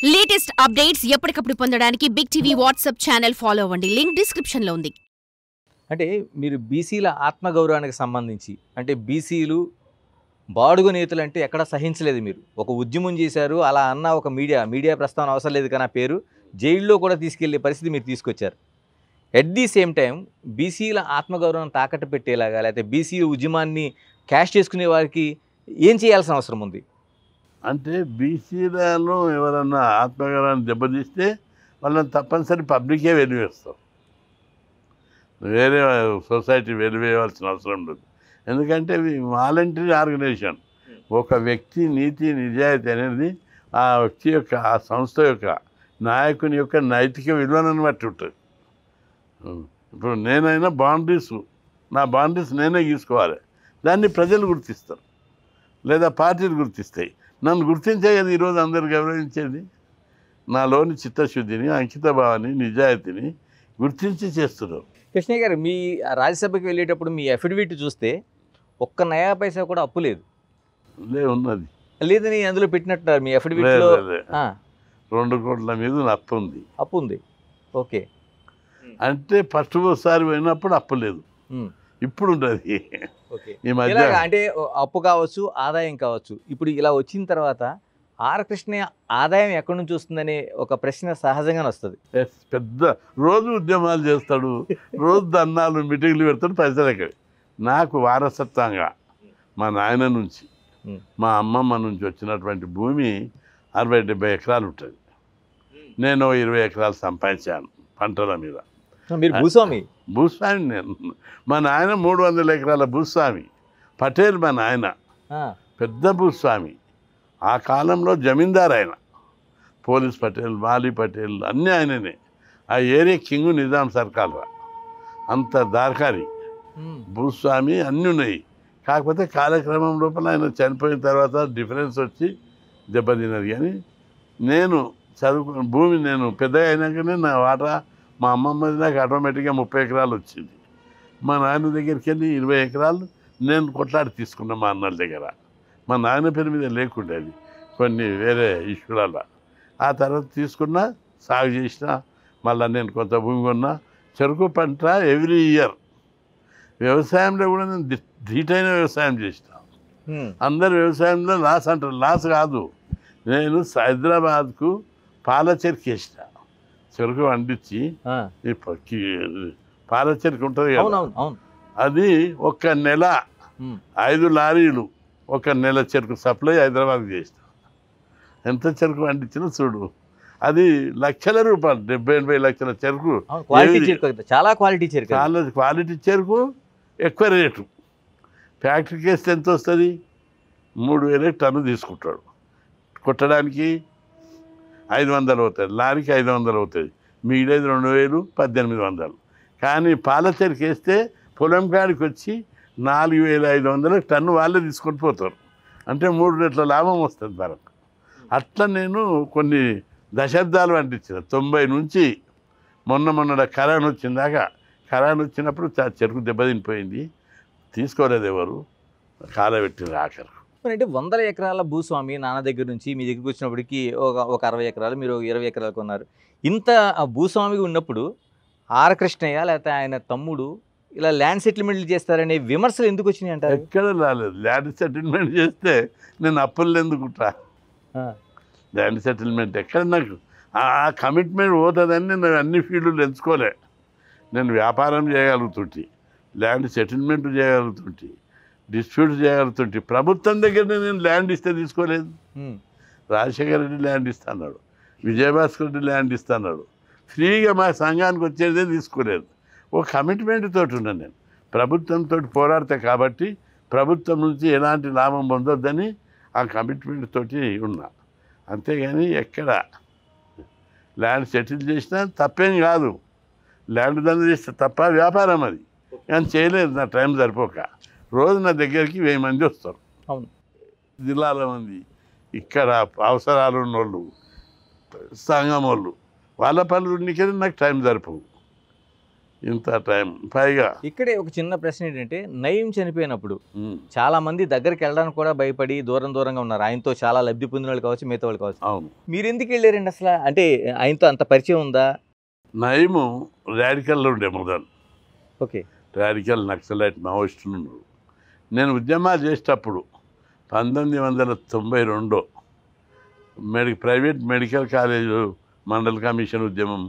Latest updates ఎప్పటికప్పుడు పొందడానికి big TV WhatsApp channel follow అవ్వండి. లింక్ డిస్క్రిప్షన్ లో ఉంది. అంటే మీరు బీసీల ఆత్మగౌరవానికి సంబంధించి అంటే బీసీలు బాడుగు నేతలు అంటే ఎక్కడ సహించలేదు. మీరు ఒక ఉద్యమం చేశారు, అలా అన్న ఒక మీడియా ప్రస్తావన అవసరం లేదు కానీ ఆ పేరు జైల్లో కూడా తీసుకెళ్లే పరిస్థితి మీరు తీసుకొచ్చారు. ఎట్ ది సేమ్ టైం బీసీల ఆత్మగౌరవం తాకట్టు పెట్టేలాగా లేకపోతే బీసీ ఉద్యమాన్ని క్యాష్ చేసుకునే వారికి ఏం చేయాల్సిన అవసరం ఉంది? అంటే బీసీలలో ఎవరన్నా ఆత్మగౌరవాన్ని దెబ్బతీస్తే వాళ్ళని తప్పనిసరి పబ్లికే వెలివేస్తాం, వేరే సొసైటీ వెలివేయవలసిన అవసరం లేదు. ఎందుకంటే ఇవి వాలంటరీ ఆర్గనైజేషన్. ఒక వ్యక్తి నీతి నిజాయితీ అనేది ఆ వ్యక్తి యొక్క ఆ సంస్థ యొక్క నాయకుని యొక్క నైతిక విలువలను బట్టి ఉంటుంది. ఇప్పుడు నేనైనా నా బౌండరీస్ నేనే గీసుకోవాలి, దాన్ని ప్రజలు గుర్తిస్తారు లేదా పార్టీలు గుర్తిస్తాయి. నన్ను గుర్తించే కదా ఈరోజు అందరు గౌరవించేది. నాలోని చిత్తశుద్ధిని, అంకిత భావాన్ని, నిజాయితీని గుర్తించి చేస్తున్నారు. కృష్ణయ్య గారు, మీ రాజ్యసభకి వెళ్ళేటప్పుడు మీ అఫిడవిట్ చూస్తే ఒక్క నయా పైసా కూడా అప్పు లేదు. ఉన్నది లేదని అందులో పెట్టినట్టున్నారు మీ అఫిడవిట్లో. 2 కోట్ల మీద అప్పు ఉంది. ఓకే, అంటే ఫస్ట్ ఒకసారి పోయినప్పుడు అప్పు లేదు, ఇప్పుడు ఉండదు. ఈ మధ్య అంటే అప్పు కావచ్చు, ఆదాయం కావచ్చు. ఇప్పుడు ఇలా వచ్చిన తర్వాత ఆర్ కృష్ణయ్య ఆదాయం ఎక్కడి నుంచి వస్తుందనే ఒక ప్రశ్న సహజంగానే వస్తుంది. పెద్ద రోజు ఉద్యమాలు చేస్తాడు, రోజు ధర్నాలు మీటింగ్లు పెడతాడు, పైసలు ఎక్కడి. నాకు వారసత్వంగా మా నాయన నుంచి మా అమ్మమ్మ నుంచి వచ్చినటువంటి భూమి 60-70 ఎకరాలు ఉంటుంది. నేను 20 ఎకరాలు సంపాదించాను పంటల మీద. మీరు భూస్వామి నేను. మా నాయన 300 ఎకరాల భూస్వామి. పటేల్ మా నాయన పెద్ద భూస్వామి. ఆ కాలంలో జమీందార్ ఆయన. పోలీస్ పటేల్, వాలి పటేల్ అన్నీ ఆయననే. ఆ ఏరియా కింగు నిజాం సర్కార్. అంత దార్కారి భూస్వామి అన్నీ ఉన్నాయి. కాకపోతే కాలక్రమం లోపల ఆయన చనిపోయిన తర్వాత డిఫరెన్స్ వచ్చి దెబ్బతిన్నది. కానీ నేను భూమి నేను పెద్దగా అయినాకనే నా వాటా మా అమ్మమ్మది నాకు ఆటోమేటిక్గా 30 ఎకరాలు వచ్చింది. మా నాయన దగ్గరికి వెళ్ళి 20 ఎకరాలు నేను కొట్లాడి తీసుకున్నా మా అన్నల దగ్గర. మా నాయన పేరు మీద లేకుండే అది కొన్ని వేరే ఇష్యూల. ఆ తర్వాత తీసుకున్నా, సాగు చేసిన, మళ్ళీ నేను కొంత భూమి కొన్నా. చెరుకు పంట ఎవ్రీ ఇయర్. వ్యవసాయంలో కూడా నేను ధీటైన వ్యవసాయం చేసిన. అందరు వ్యవసాయంలో లాస్ అంటారు, లాస్ కాదు. నేను హైదరాబాద్కు పాల చెరుకు వేసిన. చెరుకు వండించి పాల చెరుకు ఉంటుంది కదా, అది 1 నెల 5 లారీలు 1 నెల చెరుకు సప్లై హైదరాబాద్కి చేసిన. ఎంత చెరుకు వండించినా చూడు, అది లక్షల రూపాయలు, 70-80 లక్షల చెరుకు. చాలా క్వాలిటీ చెరుకు, ఎక్కువ రేటు. ఫ్యాక్టరీకి వేస్తే ఎంత వస్తుంది? 3000 టన్ను తీసుకుంటాడు. కొట్టడానికి 500 అవుతుంది, లారీకి 500 అవుతుంది, మిగిలేదు 2000, 1800. కానీ పాల చెరుకు వేస్తే పొలం కాడికి వచ్చి 4500 టన్ను వాళ్ళే తీసుకొని పోతారు. అంటే 3 రెట్ల లాభం వస్తుంది మనకు. అట్లా నేను కొన్ని దశాబ్దాలు పండించిన. 90 నుంచి మొన్న కరోనా వచ్చిందాకా. కరోనా వచ్చినప్పుడు చెరుకు దెబ్బతినిపోయింది, తీసుకోలేదు ఎవరు, కాలబెట్టింది ఆఖరు. అంటే 100 ఎకరాల భూస్వామి నాన్న దగ్గర నుంచి మీ దగ్గరికి వచ్చినప్పటికీ ఒక 60 ఎకరాలు, మీరు 20 ఎకరాలు కొన్నారు. ఇంత భూస్వామిగా ఉన్నప్పుడు ఆర్ కృష్ణయ్య లేకపోతే ఆయన తమ్ముడు ఇలా ల్యాండ్ సెటిల్మెంట్లు చేస్తారనే విమర్శలు ఎందుకు వచ్చినాయి అంటారు? ఎక్కడ రాలేదు. ల్యాండ్ సెటిల్మెంట్ చేస్తే నేను అప్పులు ఎందుకుంటా? ల్యాండ్ సెటిల్మెంట్ ఎక్కడ? నాకు ఆ కమిట్మెంట్ పోతుందని నేను అన్ని ఫీల్డ్లు ఎంచుకోలే. నేను వ్యాపారం చేయగలుగుతుంటే, ల్యాండ్ సెటిల్మెంట్ చేయగలుగుతుంటే, డిస్ప్యూట్ చేయగలుగుతుంటే. ప్రభుత్వం దగ్గర నేను ల్యాండ్ ఇస్తే తీసుకోలేదు. రాజశేఖర రెడ్డి ల్యాండ్ ఇస్తున్నాడు, విజయభాస్కర్ రెడ్డి ల్యాండ్ ఇస్తున్నాడు. ఫ్రీగా మా సంఘానికి వచ్చేదే తీసుకోలేదు. ఒక కమిట్మెంట్ తోటి ఉన్నాను నేను. ప్రభుత్వంతో పోరాడతా కాబట్టి ప్రభుత్వం నుంచి ఎలాంటి లాభం పొందొద్దని ఆ కమిట్మెంట్ తోటి ఉన్నా. అంతేగాని ఎక్కడ ల్యాండ్ సెటిల్ చేసినా తప్పేం కాదు. ల్యాండ్ దంద చేస్తే తప్ప వ్యాపారం అది. కానీ చేయలేదు, నా టైం సరిపోక. రోజు నా దగ్గరికి 1000 మంది వస్తారు. అవును, జిల్లాల మంది. ఇక్కడ అవసరాలు ఉన్నోళ్ళు, సంఘం వాళ్ళు, వాళ్ళ పనులు ఉన్నకే నాకు టైం సరిపోవు. ఇంత టైం పైగా ఇక్కడే ఒక చిన్న ప్రశ్న ఏంటంటే, నయీం చనిపోయినప్పుడు ఉమ్, చాలా మంది దగ్గరికి వెళ్ళడానికి కూడా భయపడి దూరంగా ఉన్నారు. ఆయనతో చాలా లబ్ధి పొందిన వాళ్ళు కావచ్చు, మిగతా వాళ్ళు కావచ్చు. అవును. మీరు ఎందుకు వెళ్ళారండి అసలు? అంటే ఆయనతో అంత పరిచయం ఉందా? నయము రాడికల్లో ఉండే మొదలు, ఓకే. రాడికల్ నక్సలైట్ మావోయిస్టులు ఉన్నారు. నేను ఉద్యమాలు చేసేటప్పుడు 1992 ప్రైవేట్ మెడికల్ కాలేజు మండల కమిషన్ ఉద్యమం,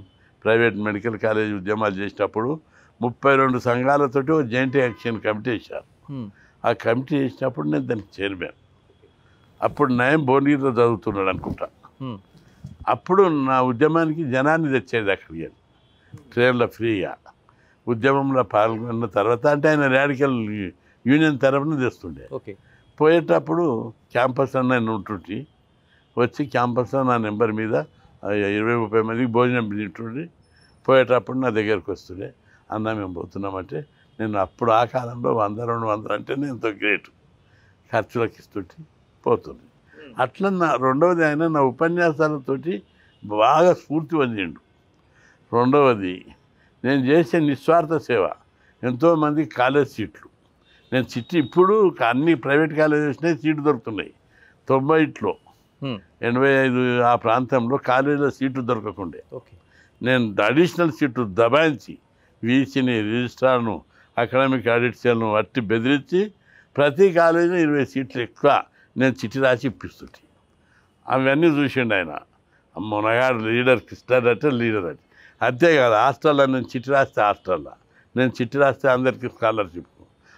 ప్రైవేట్ మెడికల్ కాలేజ్ ఉద్యమాలు చేసేటప్పుడు 32 సంఘాలతోటి ఒక జాయింట్ యాక్షన్ కమిటీ వేశారు. ఆ కమిటీ వేసినప్పుడు నేను దానికి చైర్మన్. అప్పుడు నయం భువనగిరిలో చదువుతున్నాడు అనుకుంటా. అప్పుడు నా ఉద్యమానికి జనాన్ని తెచ్చేది అక్కడికి ట్రైన్లో ఫ్రీగా. ఉద్యమంలో పాల్గొన్న తర్వాత అంటే ఆయన రాడికల్ యూనియన్ తరఫున తెస్తుండే. ఓకే. పోయేటప్పుడు క్యాంపస్ అన్న నేను ఉంటుంటే వచ్చి క్యాంపస్లో నా నెంబర్ మీద 20-30 మందికి భోజనం తింటుండే. పోయేటప్పుడు నా దగ్గరికి వస్తుండే, అన్న మేము పోతున్నామంటే నేను అప్పుడు ఆ కాలంలో 100-200 అంటే నేను ఎంతో గ్రేట్ ఖర్చులకు ఇస్తుంటే పోతుంది. అట్లా నా రెండవది ఆయన నా ఉపన్యాసాలతోటి బాగా స్ఫూర్తి పొందిండు. రెండవది నేను చేసే నిస్వార్థ సేవ. ఎంతోమంది కాలేజ్ సీట్లు నేను చిట్టి ఇప్పుడు అన్ని ప్రైవేట్ కాలేజ్ వచ్చినాయి, సీట్లు దొరుకుతున్నాయి. 90లో 85 ఆ ప్రాంతంలో కాలేజీలో సీట్లు దొరకకుండే. ఓకే. నేను అడిషనల్ సీట్లు దబాయించి వీసీని, రిజిస్ట్రార్ను, అకాడమిక్ ఆడిట్స్ను అట్టి బెదిరించి ప్రతి కాలేజీలో 20 సీట్లు ఎక్కువ నేను చిట్టి రాసి ఇప్పిస్తుంటే అవన్నీ చూసిండు ఆయన. మొనగాడు లీడర్ కృష్ణాడంటే లీడర్ అని. అంతేకాదు హాస్టల్లో నేను చిట్టి రాస్తే హాస్టల్లో, నేను చిట్టి రాస్తే అందరికీ స్కాలర్షిప్.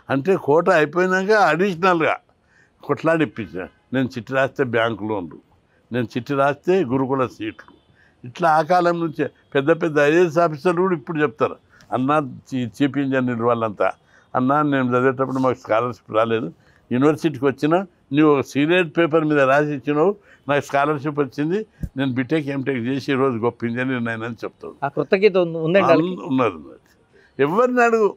అంటే కోట అయిపోయినాక అడిషనల్గా కొట్లాడి ఇప్పించాను. నేను చిట్టి రాస్తే బ్యాంకు లోన్లు, నేను చిట్టి రాస్తే గురుకుల సీట్లు. ఇట్లా ఆ కాలం నుంచే పెద్ద పెద్ద ఐఏఎస్ ఆఫీసర్లు కూడా ఇప్పుడు చెప్తారు, అన్న చీఫ్ ఇంజనీర్ వాళ్ళంతా, అన్న నేను చదివేటప్పుడు మాకు స్కాలర్షిప్ రాలేదు, యూనివర్సిటీకి వచ్చినా నువ్వు ఒక సీనియర్ పేపర్ మీద రాసి ఇచ్చినావు, నాకు స్కాలర్షిప్ వచ్చింది, నేను బీటెక్ ఎంటెక్ చేసి ఈరోజు గొప్ప ఇంజనీర్ అయినని చెప్తాడు. ఆ కృతజ్ఞత ఉందండి. ఉన్నది. ఎవరిని అడుగు,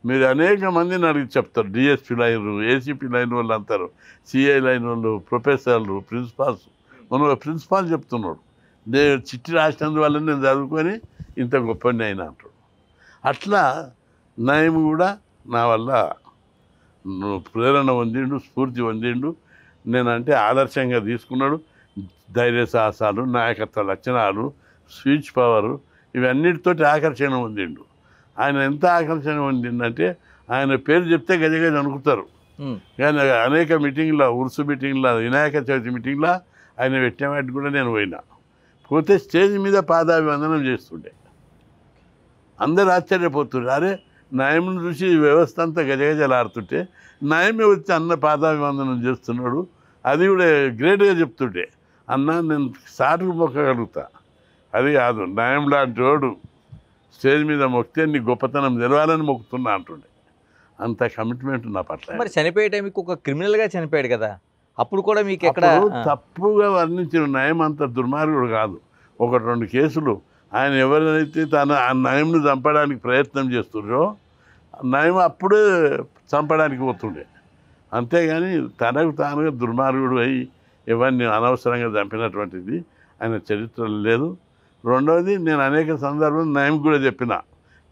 మీరు అనేక మందిని అడిగి చెప్తారు. డిఎస్పీ లైన్, ఏసీపీ లైన్ వాళ్ళు అంటారు, సిఐ లైన్ వాళ్ళు, ప్రొఫెసర్లు, ప్రిన్సిపాల్స్. మనం ప్రిన్సిపాల్ చెప్తున్నాడు, నేను చిట్టి రాసినందువల్ల నేను చదువుకొని ఇంత గొప్పని అయినా అంటాడు. అట్లా నయం కూడా నా వల్ల ప్రేరణ పొందిండు, స్ఫూర్తి పొందిండు. నేనంటే ఆదర్శంగా తీసుకున్నాడు. ధైర్య సాహసాలు, నాయకత్వ లక్షణాలు, స్పీచ్ పవరు, ఇవన్నిటితోటి ఆకర్షణ పొందిండు. ఆయన ఎంత ఆకర్షణ పొందిందంటే ఆయన పేరు చెప్తే గజగజ అనుకుతారు. కానీ అనేక మీటింగ్లో, ఉరుసు మీటింగ్లో, వినాయక చవితి మీటింగ్లో ఆయన పెట్టిన వాటికి కూడా నేను పోయినా. పోతే స్టేజ్ మీద పాదాభివందనం చేస్తుండే. అందరు ఆశ్చర్యపోతుండే, అరే నయమును చూసి వ్యవస్థ అంతా గజగజలాడుతుంటే నయమే వచ్చి అన్న పాదాభివందనం చేస్తున్నాడు. అది కూడా గ్రేట్గా చెప్తుండే, అన్న నేను సాటుకు మొక్కగలుగుతా, అది కాదు నయం లాంటి వాడు స్టేజ్ మీద మొక్కితే నీ గొప్పతనం తెలవాలని మొక్కుతున్నా అంటుండే. అంత కమిట్మెంట్ నా పట్ల. మరి చనిపోయే టైంకి ఒక క్రిమినల్గా చనిపోయాడు కదా, అప్పుడు కూడా మీకు ఎక్కడ తప్పుగా వర్ణించిన నయం అంత దుర్మార్గుడు కాదు. 1-2 కేసులు ఆయన ఎవరైతే తన ఆ నయంను చంపడానికి ప్రయత్నం చేస్తున్నారో నయం అప్పుడే చంపడానికి పోతుండే. అంతేగాని తనకు తానుగా దుర్మార్గుడు అయి ఎవరిని అనవసరంగా చంపినటువంటిది ఆయన చరిత్రలో లేదు. రెండవది నేను అనేక సందర్భంలో నయం కూడా చెప్పిన,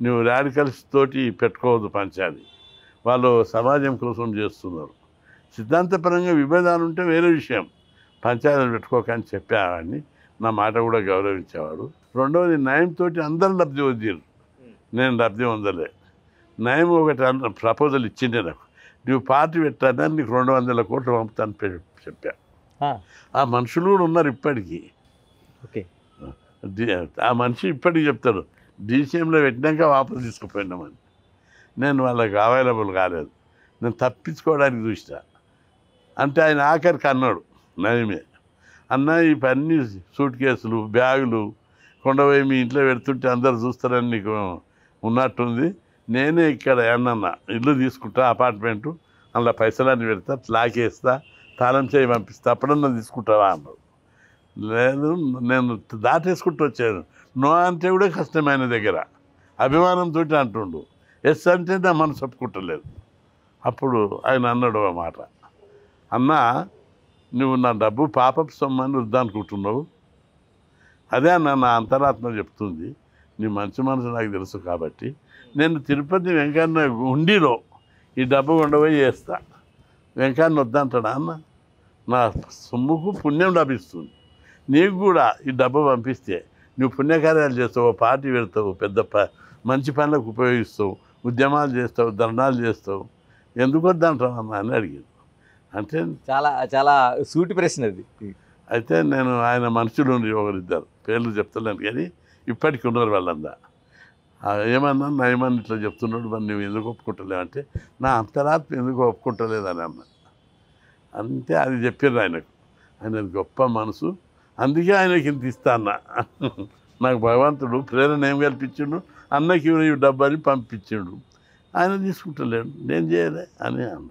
నువ్వు రాడికల్స్ తోటి పెట్టుకోవద్దు పంచాయతీ, వాళ్ళు సమాజం కోసం చేస్తున్నారు. సిద్ధాంతపరంగా విభేదాలు ఉంటే వేరే విషయం, పంచాయతీలు పెట్టుకోకని చెప్పేవాడిని. నా మాట కూడా గౌరవించేవాడు. రెండవది నయంతో అందరూ లబ్ధి పొందారు, నేను లబ్ధి పొందలే. నయం ఒకటి ప్రపోజల్ ఇచ్చిండే నాకు, నువ్వు పార్టీ పెట్టానా నీకు 200 కోట్లు పంపుతాను చెప్పా. ఆ మనుషులు కూడా ఉన్నారు ఇప్పటికీ. ఓకే. ఆ మనిషి ఇప్పటికి చెప్తాడు, డీసీఎంలో పెట్టినాక వాపసు తీసుకుపోయినామని. నేను వాళ్ళకి అవైలబుల్ కాలేదు, నేను తప్పించుకోవడానికి చూసిన. అంటే ఆయన ఆఖరికి అన్నాడు నయమే, అన్న ఈ అన్ని సూట్ కేసులు, బ్యాగులు కొండపోయి మీ ఇంట్లో పెడుతుంటే అందరు చూస్తారని నీకు ఉన్నట్టుంది, నేనే ఇక్కడ ఏమన్నా ఇల్లు తీసుకుంటా, అపార్ట్మెంటు, అందులో పైసలన్నీ పెడతా, లాకేస్తా, తాళం చేయి పంపిస్తా, అప్పుడన్నా తీసుకుంటావా అన్నాడు. లేదు నేను దాటేసుకుంటూ వచ్చాను. నో అంటే కూడా కష్టమైన దగ్గర అభిమానంతో అంటుండు, ఎస్ అంటే నా మనసు ఒప్పుకుంటలేదు. అప్పుడు ఆయన అన్నాడు ఆ మాట, అన్నా నువ్వు నా డబ్బు పాపపు సొమ్మని వద్దనుకుంటున్నావు, అదే అన్న నా అంతరాత్మ చెప్తుంది, నీ మంచి మనసు నాకు తెలుసు కాబట్టి నేను తిరుపతి వెంకన్న ఉండిలో ఈ డబ్బు ఉండబోయి చేస్తా. వెంకన్న వద్దంటాడా అన్న? నా సొమ్ముకు పుణ్యం లభిస్తుంది. నీకు కూడా ఈ డబ్బు పంపిస్తే నువ్వు పుణ్యకార్యాలు చేస్తావు, పార్టీ పెడతావు, పెద్ద మంచి పనులకు ఉపయోగిస్తావు, ఉద్యమాలు చేస్తావు, ధర్నాలు చేస్తావు, ఎందుకు వద్దంటావు అన్న అని అడిగాను. అంటే చాలా చాలా సూటి ప్రశ్న అది. అయితే నేను ఆయన మనుషులు ఒకరిద్దరు పేర్లు చెప్తలేను కానీ ఇప్పటికి ఉన్నారు వాళ్ళందా. ఏమన్నా నయమని ఇట్లా చెప్తున్నాడు, మరి నువ్వు ఎందుకు ఒప్పుకుంటలేవు అంటే నా అంతరాత్మ ఎందుకు ఒప్పుకుంటలేదని అన్న. అంతే అది చెప్పారు ఆయనకు. ఆయన గొప్ప మనసు, అందుకే ఆయనకి ఇంత ఇస్తా అన్న. నాకు భగవంతుడు ప్రేరణ ఏం కల్పించిండు, అన్నకి ఈ డబ్బని పంపించిండు, ఆయన తీసుకుంటలేడు, నేను చేయలే అని అన్న.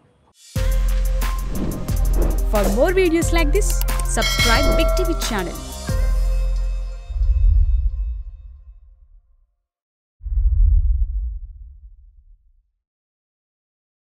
For more videos like this, subscribe Big TV channel.